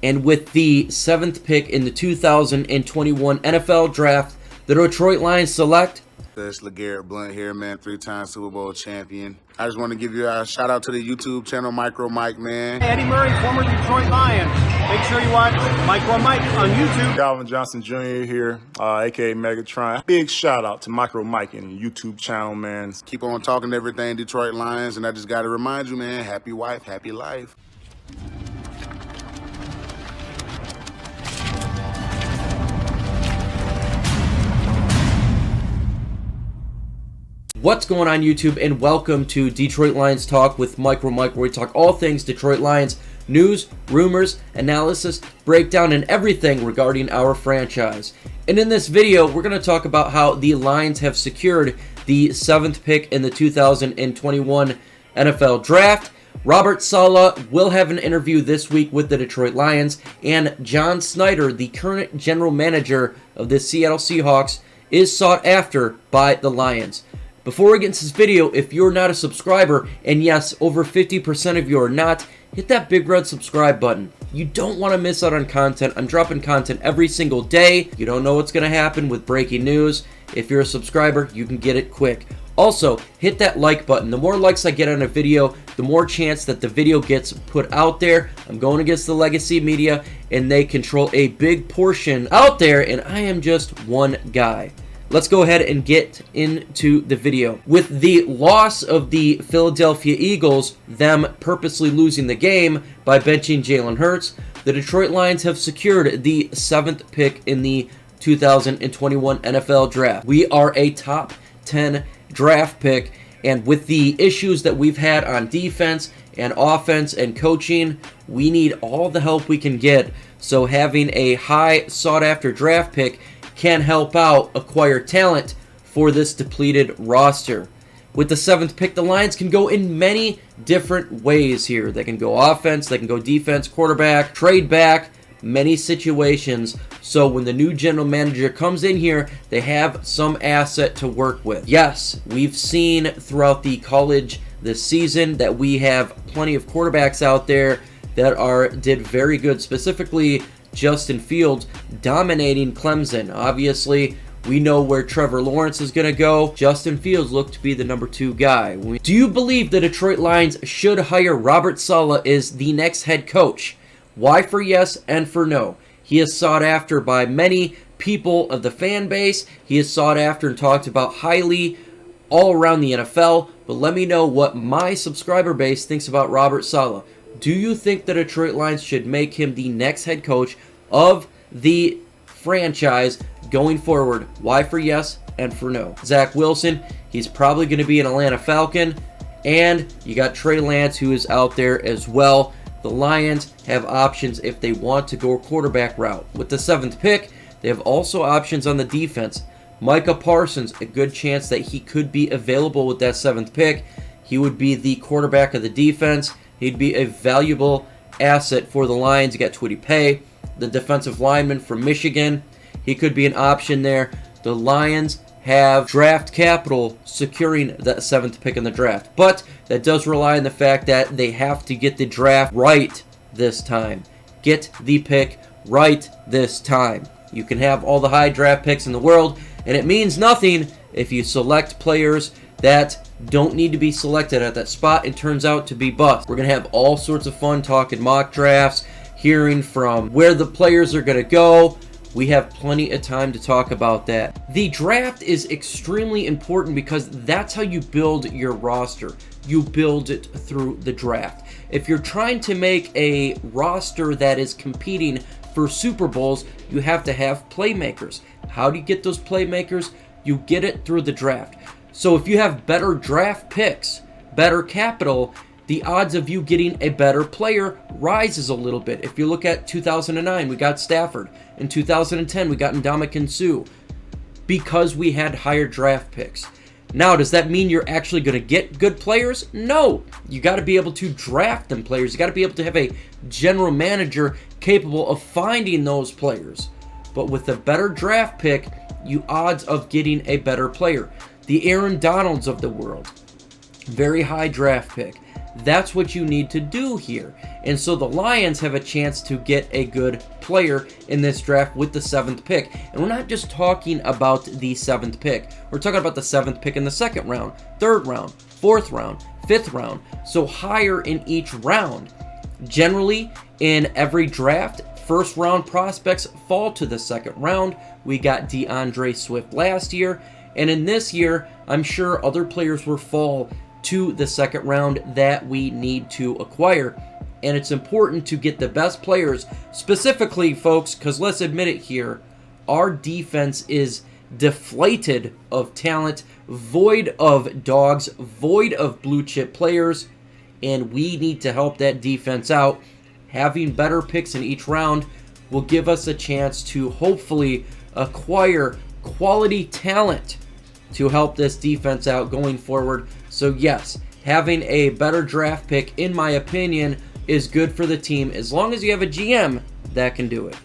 And with the 7th pick in the 2021 NFL Draft, the Detroit Lions select... It's LeGarrette Blount here, man, 3-time Super Bowl champion. I just want to give you a shout out to the YouTube channel, MicroMike, man. Eddie Murray, former Detroit Lion. Make sure you watch MicroMike on YouTube. Calvin Johnson Jr. here, a.k.a. Megatron. Big shout out to MicroMike and YouTube channel, man. Keep on talking everything Detroit Lions, and I just got to remind you, man, happy wife, happy life. What's going on, YouTube, and welcome to Detroit Lions Talk with MicroMike, where we talk all things Detroit Lions, news, rumors, analysis, breakdown, and everything regarding our franchise. And in this video, we're going to talk about how the Lions have secured the 7th pick in the 2021 NFL Draft. Robert Saleh will have an interview this week with the Detroit Lions, and John Schneider, the current general manager of the Seattle Seahawks, is sought after by the Lions. Before we get into this video, if you're not a subscriber, and yes, over 50% of you are not, hit that big red subscribe button. You don't want to miss out on content. I'm dropping content every single day. You don't know what's going to happen with breaking news. If you're a subscriber, you can get it quick. Also, hit that like button. The more likes I get on a video, the more chance that the video gets put out there. I'm going against the legacy media, and they control a big portion out there, and I am just one guy. Let's go ahead and get into the video. With the loss of the Philadelphia Eagles, them purposely losing the game by benching Jalen Hurts, the Detroit Lions have secured the 7th pick in the 2021 NFL Draft. We are a top 10 draft pick, and with the issues that we've had on defense and offense and coaching, we need all the help we can get. So having a high sought-after draft pick can help out acquire talent for this depleted roster. With the 7th pick, the Lions can go in many different ways here. They can go offense, they can go defense, quarterback, trade back, many situations. So when the new general manager comes in here, they have some asset to work with. Yes, we've seen throughout the college this season that we have plenty of quarterbacks out there that did very good, specifically Justin Fields dominating Clemson. Obviously, we know where Trevor Lawrence is going to go. Justin Fields looked to be the number 2 guy. Do you believe the Detroit Lions should hire Robert Saleh as the next head coach? Why for yes and for no? He is sought after by many people of the fan base. He is sought after and talked about highly all around the NFL. But let me know what my subscriber base thinks about Robert Saleh. Do you think the Detroit Lions should make him the next head coach of the franchise going forward? Why for yes and for no? Zach Wilson, he's probably going to be an Atlanta Falcon. And you got Trey Lance, who is out there as well. The Lions have options if they want to go a quarterback route. With the 7th pick, they have also options on the defense. Micah Parsons, a good chance that he could be available with that 7th pick. He would be the quarterback of the defense. He'd be a valuable asset for the Lions. You got Twitty Paye, the defensive lineman from Michigan. He could be an option there. The Lions have draft capital securing that 7th pick in the draft. But that does rely on the fact that they have to get the draft right this time. Get the pick right this time. You can have all the high draft picks in the world, and it means nothing if you select players that don't need to be selected at that spot and turns out to be bust. We're going to have all sorts of fun talking mock drafts, hearing from where the players are going to go. We have plenty of time to talk about that. The draft is extremely important because that's how you build your roster. You build it through the draft. If you're trying to make a roster that is competing for Super Bowls, you have to have playmakers. How do you get those playmakers? You get it through the draft. So if you have better draft picks, better capital, the odds of you getting a better player rises a little bit. If you look at 2009, we got Stafford. In 2010, we got Ndamukong Suh because we had higher draft picks. Now, does that mean you're actually going to get good players? No. You got to be able to draft them players. You got to be able to have a general manager capable of finding those players. But with a better draft pick, you odds of getting a better player. The Aaron Donalds of the world, very high draft pick. That's what you need to do here. And so the Lions have a chance to get a good player in this draft with the 7th pick. And we're not just talking about the 7th pick. We're talking about the 7th pick in the 2nd round, 3rd round, 4th round, 5th round. So higher in each round. Generally, in every draft, 1st round prospects fall to the 2nd round. We got DeAndre Swift last year. And in this year, I'm sure other players will fall to the 2nd round that we need to acquire. And it's important to get the best players, specifically, folks, because let's admit it here, our defense is deflated of talent, void of dogs, void of blue chip players, and we need to help that defense out. Having better picks in each round will give us a chance to hopefully acquire quality talent to help this defense out going forward. So yes, having a better draft pick, in my opinion, is good for the team as long as you have a GM that can do it.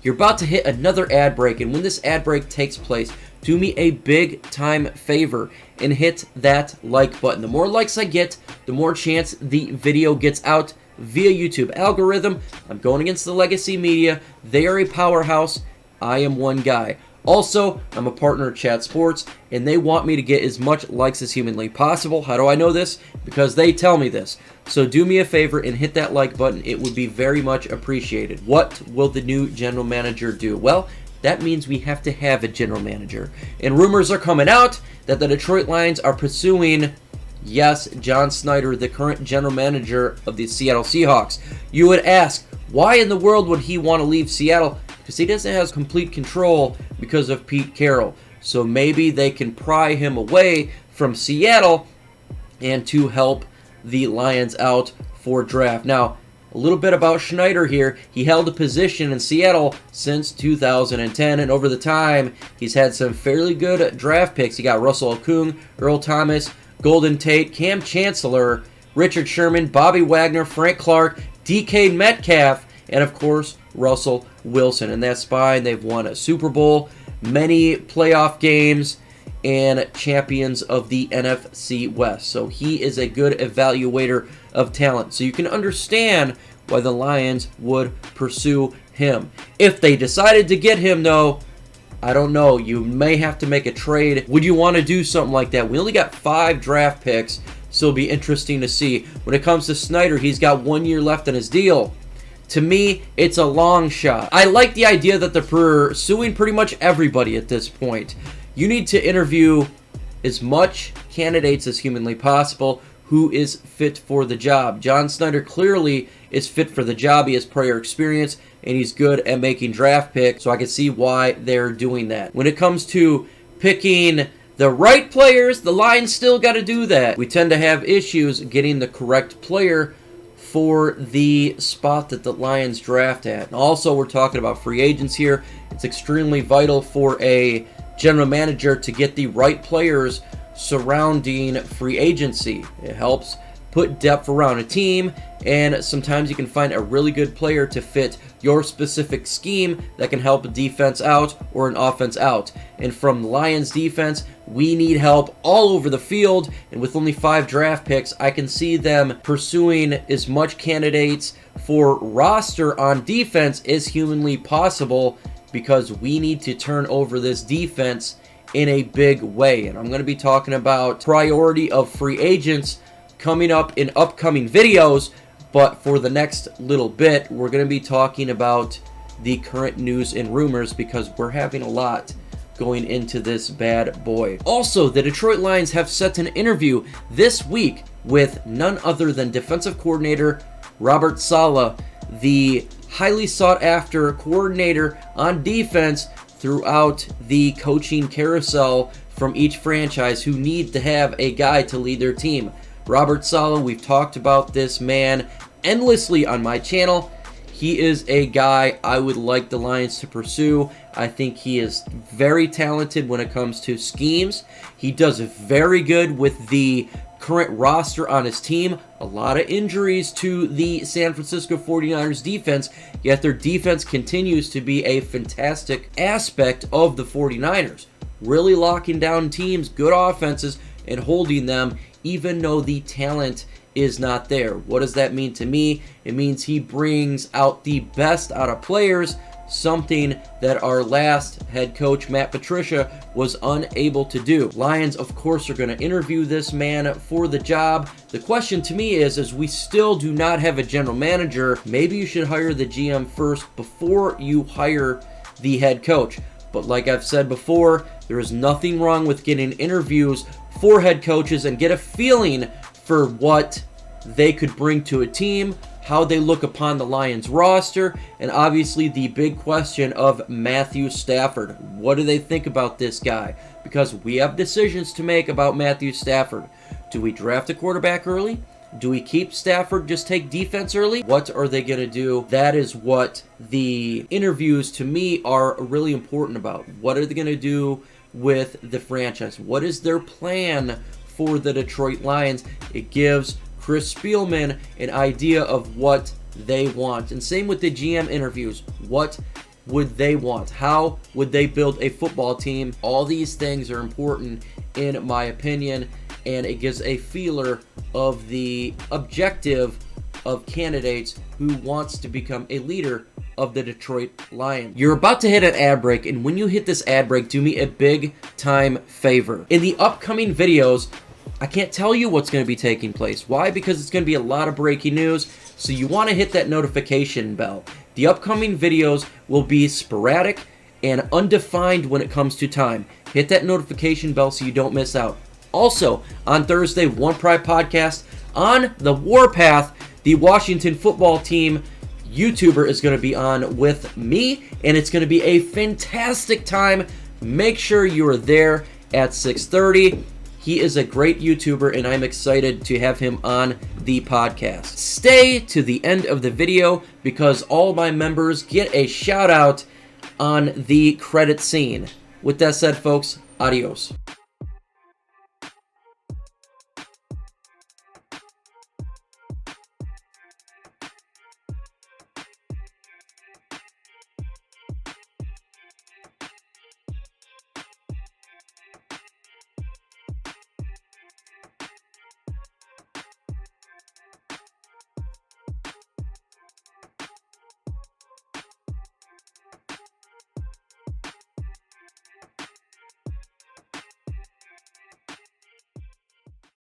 You're about to hit another ad break, and when this ad break takes place, do me a big time favor and hit that like button. The more likes I get, the more chance the video gets out via YouTube algorithm. I'm going against the legacy media. They are a powerhouse. I am one guy. Also, I'm a partner of Chat Sports, and they want me to get as much likes as humanly possible. How do I know this? Because they tell me this. So do me a favor and hit that like button. It would be very much appreciated. What will the new general manager do? Well, that means we have to have a general manager. And rumors are coming out that the Detroit Lions are pursuing, yes, John Schneider, the current general manager of the Seattle Seahawks. You would ask, why in the world would he want to leave Seattle? Because he doesn't have complete control because of Pete Carroll. So maybe they can pry him away from Seattle and to help the Lions out for draft. Now, a little bit about Schneider here. He held a position in Seattle since 2010, and over the time, he's had some fairly good draft picks. He got Russell Okung, Earl Thomas, Golden Tate, Cam Chancellor, Richard Sherman, Bobby Wagner, Frank Clark, DK Metcalf, and of course, Russell Wilson. And that's fine. They've won a Super Bowl, many playoff games, and champions of the NFC West. So he is a good evaluator of talent. So you can understand why the Lions would pursue him. If they decided to get him, though, I don't know. You may have to make a trade. Would you want to do something like that? We only got 5 draft picks, so it'll be interesting to see. When it comes to Schneider, he's got 1 year left on his deal. To me, it's a long shot. I like the idea that they're pursuing pretty much everybody at this point. You need to interview as much candidates as humanly possible who is fit for the job. John Schneider clearly is fit for the job. He has prior experience, and he's good at making draft picks, so I can see why they're doing that. When it comes to picking the right players, the Lions still got to do that. We tend to have issues getting the correct player for the spot that the Lions draft at. And also, we're talking about free agents here. It's extremely vital for a general manager to get the right players surrounding free agency. It helps put depth around a team, and sometimes you can find a really good player to fit your specific scheme that can help a defense out or an offense out. And from the Lions defense, we need help all over the field, and with only 5 draft picks, I can see them pursuing as much candidates for roster on defense as humanly possible, because we need to turn over this defense in a big way. And I'm going to be talking about priority of free agents coming up in upcoming videos, but for the next little bit, we're going to be talking about the current news and rumors, because we're having a lot going into this bad boy. Also, the Detroit Lions have set an interview this week with none other than defensive coordinator Robert Saleh, the highly sought after coordinator on defense throughout the coaching carousel from each franchise, who need to have a guy to lead their team. Robert Saleh, we've talked about this man endlessly on my channel. He is a guy I would like the Lions to pursue. I think he is very talented when it comes to schemes. He does very good with the current roster on his team. A lot of injuries to the San Francisco 49ers defense, yet their defense continues to be a fantastic aspect of the 49ers. Really locking down teams, good offenses, and holding them, even though the talent is not there. What does that mean to me? It means he brings out the best out of players, something that our last head coach, Matt Patricia, was unable to do. Lions, of course, are going to interview this man for the job. The question to me is we still do not have a general manager. Maybe you should hire the GM first before you hire the head coach. But like I've said before, there is nothing wrong with getting interviews for head coaches and get a feeling for what they could bring to a team, how they look upon the Lions roster, and obviously the big question of Matthew Stafford. What do they think about this guy? Because we have decisions to make about Matthew Stafford. Do we draft a quarterback early? Do we keep Stafford, just take defense early? What are they going to do? That is what the interviews to me are really important about. What are they going to do with the franchise? What is their plan for the Detroit Lions? It gives Chris Spielman an idea of what they want. And same with the GM interviews. What would they want? How would they build a football team? All these things are important in my opinion, and it gives a feeler of the objective of candidates who wants to become a leader of the Detroit Lions. You're about to hit an ad break, and when you hit this ad break, do me a big time favor. In the upcoming videos, I can't tell you what's going to be taking place. Why? Because it's going to be a lot of breaking news, so you want to hit that notification bell. The upcoming videos will be sporadic and undefined when it comes to time. Hit that notification bell so you don't miss out. Also, on Thursday, One Pride Podcast, on the Warpath, the Washington football team YouTuber is going to be on with me, and it's going to be a fantastic time. Make sure you are there at 6:30. He is a great YouTuber, and I'm excited to have him on the podcast. Stay to the end of the video because all my members get a shout out on the credit scene. With that said, folks, adios.